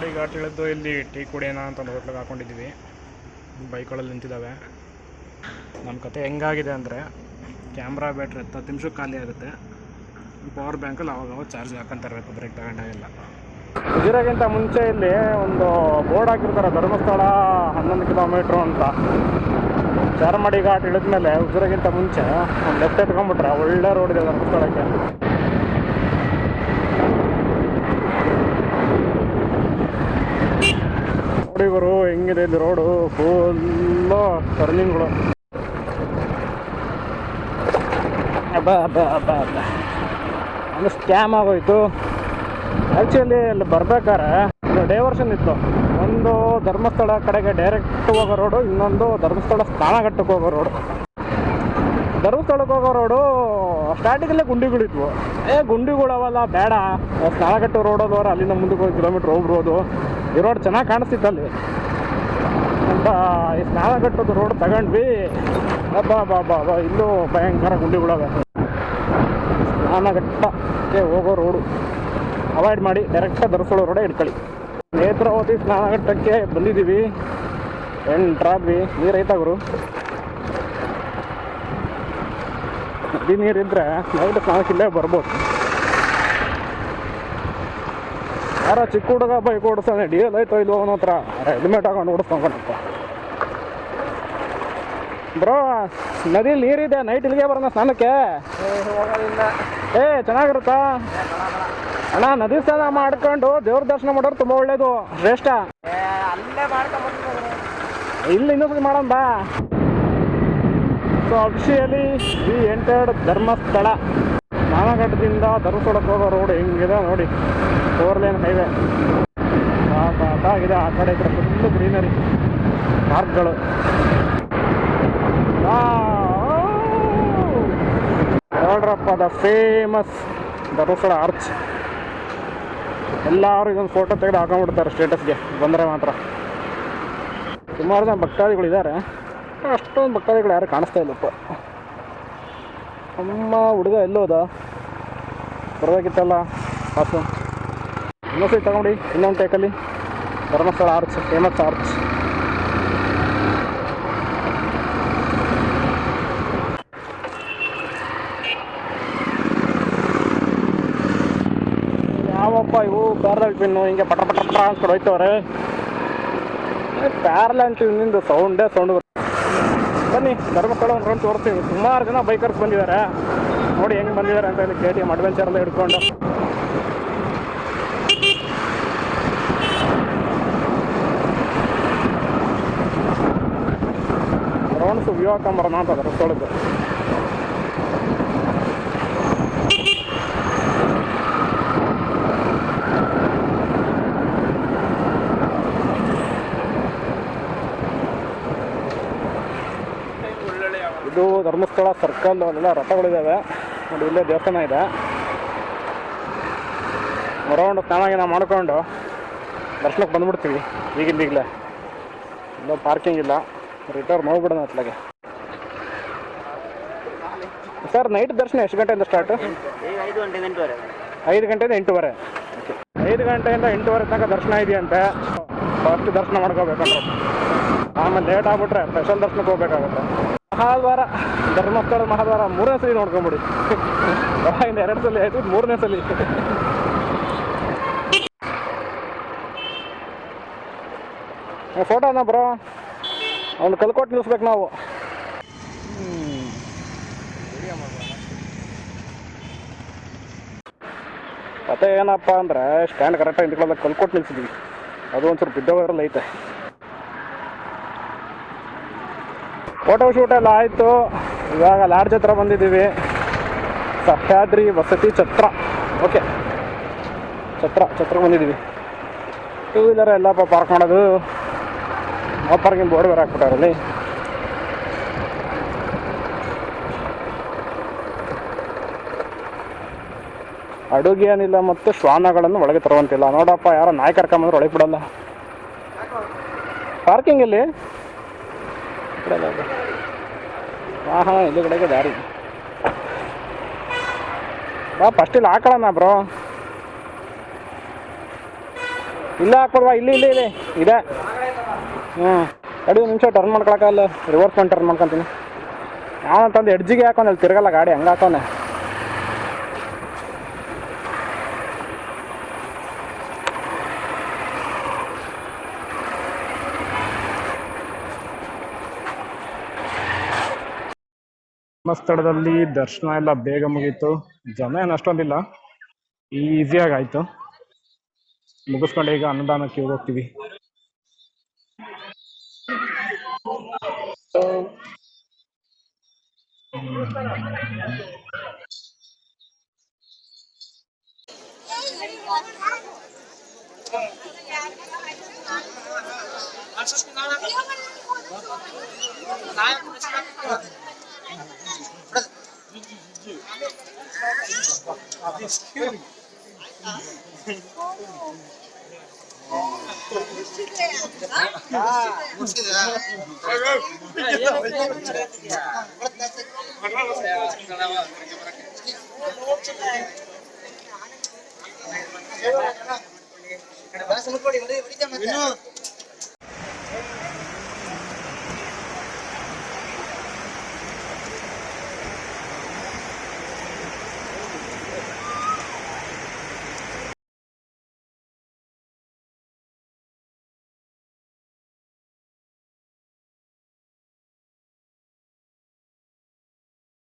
ಚಾರ್ಮಾಡಿ ಘಾಟ್ ಇಳಿದು ಇಲ್ಲಿ ಟೀ ಕುಡಿಯೋಣ ಅಂತ ಒಂದು ಹೋಟ್ಲಿಗೆ ಹಾಕೊಂಡಿದ್ದೀವಿ. ಬೈಕ್ಗಳಲ್ಲಿ ನಿಂತಿದ್ದಾವೆ. ನಮ್ಮ ಕತೆ ಹೆಂಗಾಗಿದೆ ಅಂದರೆ, ಕ್ಯಾಮ್ರಾ ಬ್ಯಾಟ್ರಿ 10 ನಿಮಿಷಕ್ಕೆ ಖಾಲಿ ಆಗುತ್ತೆ. ಪವರ್ ಬ್ಯಾಂಕಲ್ಲಿ ಅವಾಗ ಚಾರ್ಜ್ ಹಾಕೊಂತ ಇರಬೇಕು ಬ್ರೇಕ್ ತಗೊಂಡಾಗೆಲ್ಲ. ಇದಕ್ಕಿಂತ ಮುಂಚೆ ಇಲ್ಲಿ ಒಂದು ಬೋರ್ಡ್ ಹಾಕಿರ್ತಾರೆ, ಧರ್ಮಸ್ಥಳ 11 ಕಿಲೋಮೀಟ್ರು ಅಂತ. ಚಾರ್ಮಾಡಿ ಘಾಟ್ ಇಳಿದ್ಮೇಲೆ ಉಜಿರೆಗಿಂತ ಮುಂಚೆ ಒಂದು ಲೆಫ್ಟ್ ಎತ್ಕೊಂಡ್ಬಿಟ್ರೆ ಒಳ್ಳೆ ರೋಡ್ ಇದೆ ಧರ್ಮಸ್ಥಳಕ್ಕೆ. ನೋಡಿ ಗುರು ಹೆಂಗಿದೆ ಇಲ್ಲಿ ರೋಡು, ಫುಲ್ಲು ಟರ್ನಿಂಗ್ಗಳು. ಒಂದು ಸ್ಕ್ಯಾಮ್ ಆಗೋಯ್ತು. ಆ್ಯಕ್ಚುಲಿ ಅಲ್ಲಿ ಬರ್ಬೇಕಾದ್ರೆ ಡೈವರ್ಷನ್ ಇತ್ತು. ಒಂದು ಧರ್ಮಸ್ಥಳ ಕಡೆಗೆ ಡೈರೆಕ್ಟ್ ಹೋಗೋ ರೋಡು, ಇನ್ನೊಂದು ಧರ್ಮಸ್ಥಳ ಸ್ನಾನಘಟ್ಟಕ್ಕೆ ಹೋಗೋ ರೋಡು. ಧರ್ಮಸ್ಥಳಕ್ಕೆ ಹೋಗೋ ರೋಡು ಸ್ಟಾರ್ಟಿಂಗಲ್ಲೇ ಗುಂಡಿಗಳಿದ್ವು. ಗುಂಡಿಗಳವಲ್ಲ ಬೇಡ, ಸ್ನಾನಘಟ್ಟ ರೋಡಲ್ಲಿ ಹೋದ್ರೆ ಅಲ್ಲಿಂದ ಮುಂದಕ್ಕೆ 1 ಕಿಲೋಮೀಟ್ರ್ ಹೋಗ್ಬೋದು. ಈ ರೋಡ್ ಚೆನ್ನಾಗಿ ಕಾಣಿಸ್ತಿತ್ತು ಅಲ್ಲಿ ಅಂತ ಈ ಸ್ನಾನಘಟ್ಟದ ರೋಡ್ ತಗೊಂಡ್ವಿ. ಬಾಬಾ ಇಲ್ಲೂ ಭಯಂಕರ ಗುಂಡಿಗಳವೆ. ಸ್ನಾನಘಟ್ಟಕ್ಕೆ ಹೋಗೋ ರೋಡು ಅವಾಯ್ಡ್ ಮಾಡಿ ಡೈರೆಕ್ಟಾಗಿ ಧರ್ಮಸ್ಥಳ ರೋಡೇ ಇಟ್ಕೊಳ್ಳಿ. ನೇತ್ರಾವತಿ ಸ್ನಾನಘಟ್ಟಕ್ಕೆ ಬಂದಿದ್ದೀವಿ. ಎಂಟ್ರಾದ್ವಿ. ನೀರೈತ ಗುರು, ನದಿ ನೀರಿದ್ರೆ ನೈಟ್ ಸ್ನಾನಕ್ಕಿಲ್ಲೇ ಬರ್ಬೋದು. ಯಾರೋ ಚಿಕ್ಕ ಹುಡುಗ ಬೈಕ್ ಓಡಿಸ್ತಾನೆ, DL ಆಯ್ತೋ ಇಲ್ವೋ ಅವನ ಹತ್ರ, ಹೆಲ್ಮೆಟ್ ಹಾಕೊಂಡು ಓಡಿಸ್ಕೊಂಡಪ್ಪ. ಬ್ರೋ ನದಿಲಿ ನೀರಿದೆ, ನೈಟ್ ಇಲ್ಲಿಗೆ ಬರೋಣ ಸ್ನಾನಕ್ಕೆ. ಚೆನ್ನಾಗಿರುತ್ತಾ ಅಣ್ಣ? ನದಿ ಸ್ನಾನ ಮಾಡ್ಕೊಂಡು ದೇವ್ರ ದರ್ಶನ ಮಾಡೋರು ತುಂಬ ಒಳ್ಳೇದು, ಶ್ರೇಷ್ಠ. ಇಲ್ಲಿ ಇನ್ನೊಂದು ಮಾಡೋಣ ಬಾ. So officially we entered Dharmasthala. ಸ್ನಾನಘಟ್ಟದಿಂದ ಧರ್ಮಸ್ಥಳಕ್ಕೆ ಹೋಗೋ ರೋಡ್ ಹೆಂಗಿದೆ ನೋಡಿ, 4 ಲೇನ್ ಹೈವೇ ಆಗಿದೆ. ಆ ಕಡೆ ಈ ಕಡೆ ಫುಲ್ಲು ಗ್ರೀನರಿ, ಪಾರ್ಕ್ಗಳು. ನೋಡ್ರಪ್ಪ ದ ಫೇಮಸ್ ಧರ್ಮಸ್ಥಳ ಆರ್ಚ್. ಎಲ್ಲರೂ ಇದೊಂದು ಫೋಟೋ ತೆಗೆದು ಹಾಕೊಂಡ್ಬಿಡ್ತಾರೆ ಸ್ಟೇಟಸ್ಗೆ ಬಂದರೆ ಮಾತ್ರ. ಸುಮಾರು ಜನ ಭಕ್ತಾದಿಗಳಿದ್ದಾರೆ, ಅಷ್ಟೊಂದು ಭಕ್ತಾದಿಗಳು ಯಾರು ಕಾಣಿಸ್ತಾ ಇಲ್ಲಪ್ಪ. ನಮ್ಮ ಹುಡುಗ ಎಲ್ಲೋದ, ಬರಬೇಕಿತ್ತಲ್ಲ ಪಾಸು. ಇನ್ನೊಂದು ಸೀಟ್ ತಗೊಂಡು ಇನ್ನೊಂದು ಟೇಕಲ್ಲಿ ಧರ್ಮಸ್ಥಳ ಆರ್ಚ್, ಫೇಮಸ್ ಆರ್ಚ್. ಯಾವಪ್ಪ ಇವು ಪ್ಯಾರಲ್ ಪಿನ್ನು ಹಿಂಗೆ ಪಟ ಪಟ ಪಟ ಅನ್ಸ್ಕೊಂಡು ಹೋಯ್ತವ್ರೆ. ಪ್ಯಾರಲ್ ಪಿನ್ನಿಂದ ಸೌಂಡೇ ಸೌಂಡ್ ಬರುತ್ತೆ. ಬನ್ನಿ ಧರ್ಮಸ್ಥಳ ಒಂದು ರೌಂಡ್ ತೋರಿಸ್ತೀವಿ. ಸುಮಾರು ಜನ ಬೈಕರ್ಸ್ ಬಂದಿದ್ದಾರೆ, ನೋಡಿ ಹೆಂಗೆ ಬಂದಿದ್ದಾರೆ ಅಂತ. ಇಲ್ಲಿ KTM ಅಡ್ವೆಂಚರ್ ಎಲ್ಲ ಹಿಡ್ಕೊಂಡು ರೌಂಡ್ಸು ವ್ಯೂ ಹಾಕೊಂಬರೋಣ ಅಂತ ಧರ್ಮಸ್ಥಳದ್ದು. ಇದು ಧರ್ಮಸ್ಥಳ ಸರ್ಕಲ್, ಅಲ್ಲೆಲ್ಲ ರಥಗಳಿದ್ದಾವೆ ನೋಡಿ. ಇಲ್ಲೇ ದೇವಸ್ಥಾನ ಇದೆ. ರೌಂಡ್ ಸ್ನಾನ ಮಾಡ್ಕೊಂಡು ದರ್ಶನಕ್ಕೆ ಬಂದ್ಬಿಡ್ತೀವಿ ಈಗಲೇ. ಇಲ್ಲ ಪಾರ್ಕಿಂಗ್ ಇಲ್ಲ, ರಿಟರ್ನ್ ಹೋಗ್ಬಿಡೋಣ ಅತ್ಲಾಗೆ. ಸರ್ ನೈಟ್ ದರ್ಶನ ಎಷ್ಟು ಗಂಟೆಯಿಂದ ಸ್ಟಾರ್ಟು? 5 ಗಂಟೆಯಿಂದ 8:30. ಓಕೆ, 5 ಗಂಟೆಯಿಂದ 8:30 ತನಕ ದರ್ಶನ ಇದೆಯಂತೆ. ಫಸ್ಟ್ ದರ್ಶನ ಮಾಡ್ಕೋಬೇಕಂದ್ರೆ, ಆಮೇಲೆ ಲೇಟ್ ಆಗ್ಬಿಟ್ರೆ ಸ್ಪೆಷಲ್ ದರ್ಶನಕ್ಕೆ ಹೋಗ್ಬೇಕಾಗುತ್ತೆ. ಮಹಾದ್ವಾರ, ಧರ್ಮಸ್ಥಳ ಮಹಾದ್ವಾರ 3ನೇ ಸಲ ನೋಡ್ಕೊಂಬಿಡಿ. ಇನ್ನು 2 ಸಲ ಆಯ್ತು, 3ನೇ ಸಲ. ಫೋಟೋನ ಬ್ರೋ ಒಂದು ಕಲ್ಕೊಟ್ಟು ನಿಲ್ಲಿಸ್ಬೇಕು ನಾವು. ಕತೆ ಏನಪ್ಪ ಅಂದರೆ, ಸ್ಟ್ಯಾಂಡ್ ಕರೆಕ್ಟಾಗಿ ನಿಂತ್ಕೊಳ್ಳೋದು ಕಲ್ಕೊಟ್ಟು ನಿಲ್ಸಿದ್ವಿ. ಅದು ಒಂಚೂರು ಬಿದ್ದೋಗಿರಲ್ಲ ಐತೆ. ಫೋಟೋ ಶೂಟ್ ಎಲ್ಲ ಆಯಿತು. ಇವಾಗ ಲಾಡ್ಜ್ ಹತ್ರ ಬಂದಿದ್ದೀವಿ. ಸಹ್ಯಾದ್ರಿ ವಸತಿ ಛತ್ರ. ಓಕೆ, ಛತ್ರ ಬಂದಿದ್ದೀವಿ. 2 ವೀಲರ್ ಎಲ್ಲಪ್ಪ ಪಾರ್ಕ್ ಮಾಡೋದು. ನೋ ಪಾರ್ಕಿಂಗ್ ಬೋರ್ಡ್ ಬೇರೆ ಹಾಕ್ಬಿಟ್ಟಾರಲ್ಲಿ. ಅಡುಗೆ ಏನಿಲ್ಲ ಮತ್ತು ಶ್ವಾನಗಳನ್ನು ಒಳಗೆ ತರುವಂತಿಲ್ಲ. ನೋಡಪ್ಪ, ಯಾರೋ ನಾಯಿ ಕರ್ಕೊಂಬಂದ್ರೆ ಒಳಗೆ ಬಿಡಲ್ಲ. ಪಾರ್ಕಿಂಗಲ್ಲಿ ಹಾಂ ಇಲ್ಲಿ ಕಡೆಗೆ ದಾರಿ. ಬಾ ಫಸ್ಟ್ ಇಲ್ಲಿ ಹಾಕೊಳ್ಳೋಣ ಬ್ರೋ. ಇಲ್ಲ ಹಾಕ್ಬಿಡ್ವಾ, ಇಲ್ಲಿ ಇಲ್ಲಿ ಇದೆ ಇದೆ. ಹ್ಞೂ ಗಾಡಿ ಒಂದು ನಿಮಿಷ ಟರ್ನ್ ಮಾಡ್ಕೊಳಕ್ಕಲ್ಲ, ರಿವರ್ಸ್ ಮಾಡಿ ಟರ್ನ್ ಮಾಡ್ಕೊತೀನಿ. ಯಾವಂತಂದು ಎಡ್ಜಿಗೆ ಹಾಕೋನೆ, ಅಲ್ಲಿ ತಿರ್ಗಲ್ಲ ಗಾಡಿ, ಹಂಗೆ ಹಾಕೋನೆ. ಧರ್ಮಸ್ಥಳದಲ್ಲಿ ದರ್ಶನ ಎಲ್ಲ ಬೇಗ ಮುಗೀತು, ಜನ ಏನು ಅಷ್ಟೊಂದಿಲ್ಲ, ಈಸಿಯಾಗಿ ಆಯಿತು. ಮುಗಿಸ್ಕೊಂಡು ಈಗ ಅನ್ನದಾನಕ್ಕೆ ಹೋಗ್ತೀವಿ.